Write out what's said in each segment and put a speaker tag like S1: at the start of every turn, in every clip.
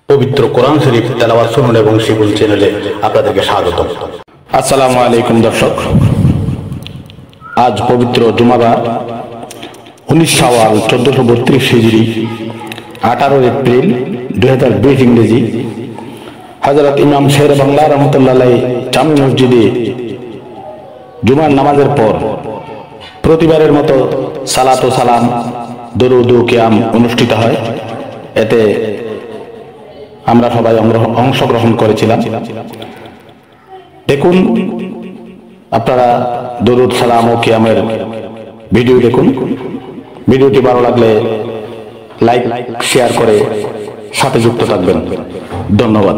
S1: পবিত্র কোরআন শরীফ তেলাওয়াত শুনুন এবং শিখুন চ্যানেলে আপনাদেরকে স্বাগত। আসসালামু আলাইকুম দর্শক, আজ পবিত্র জুমাবার 19 শাওয়াল 1432 হিজরি 18 এপ্রিল 2020 ইংরেজি। হযরত ইমাম শের বাংলা রহমতুল্লাহ আলাইহি জামে মসজিদে জুমার নামাজের পর প্রতিবারের মতো সালাত ও সালাম, দরুদ ও কিয়াম অনুষ্ঠিত হয়। এতে আমরা সবাই অংশগ্রহণ করেছিলাম। দেখুন, আপনারা দরুদ, সালাম ও কিয়ামের ভিডিও দেখুন। ভিডিওটি ভালো লাগলে লাইক, শেয়ার করে সাথে যুক্ত থাকবেন। ধন্যবাদ।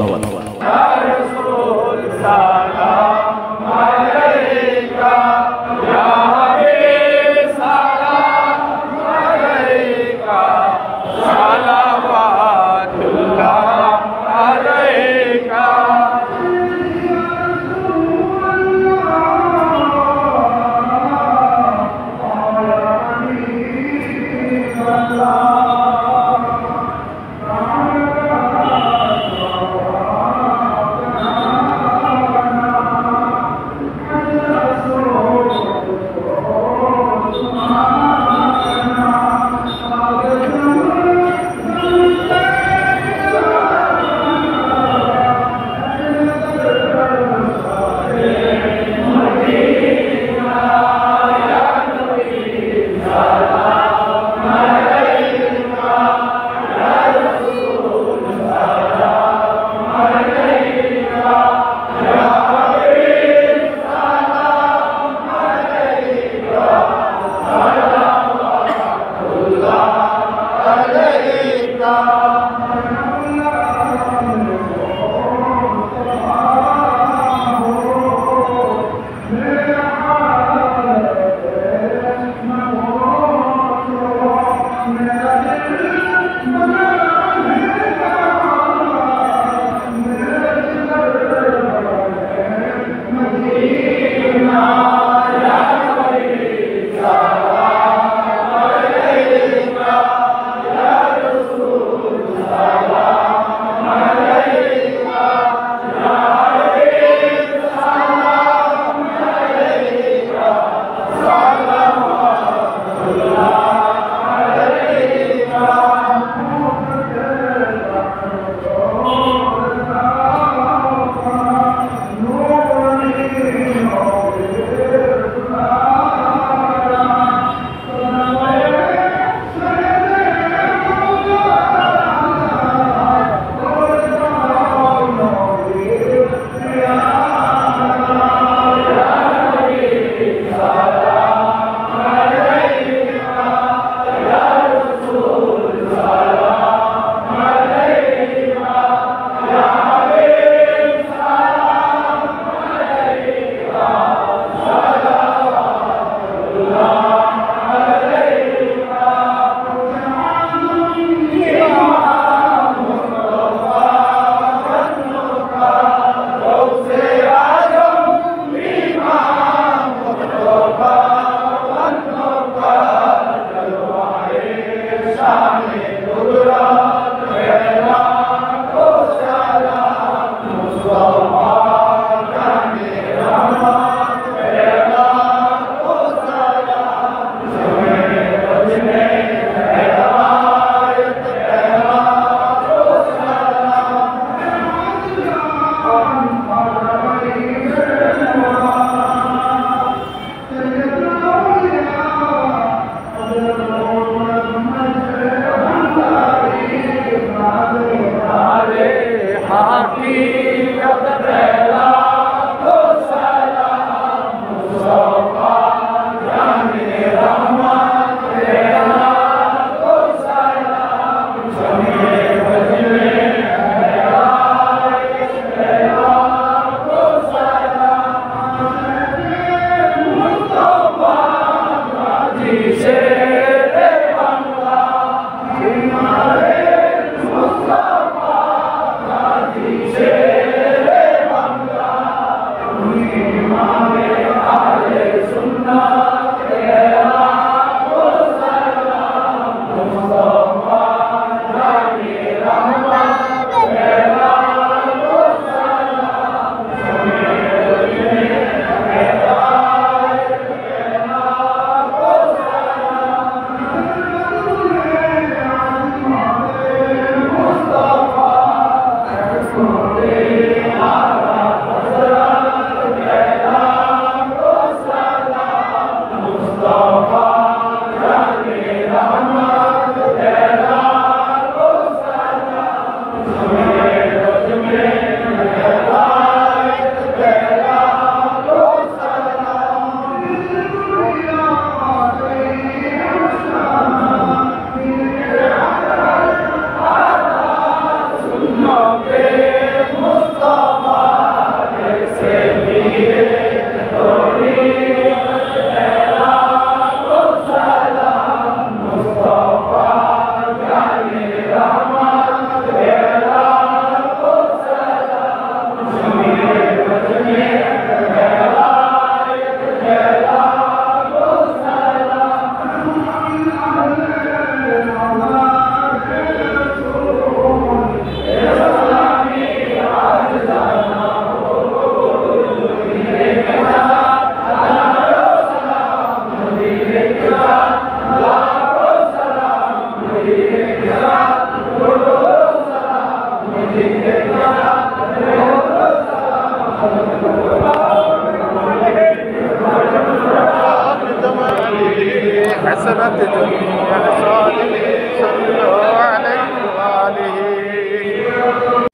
S2: Say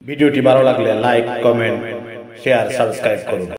S1: ভিডিওটি ভালো লাগলে লাইক, কমেন্ট, শেয়ার, সাবস্ক্রাইব করুন।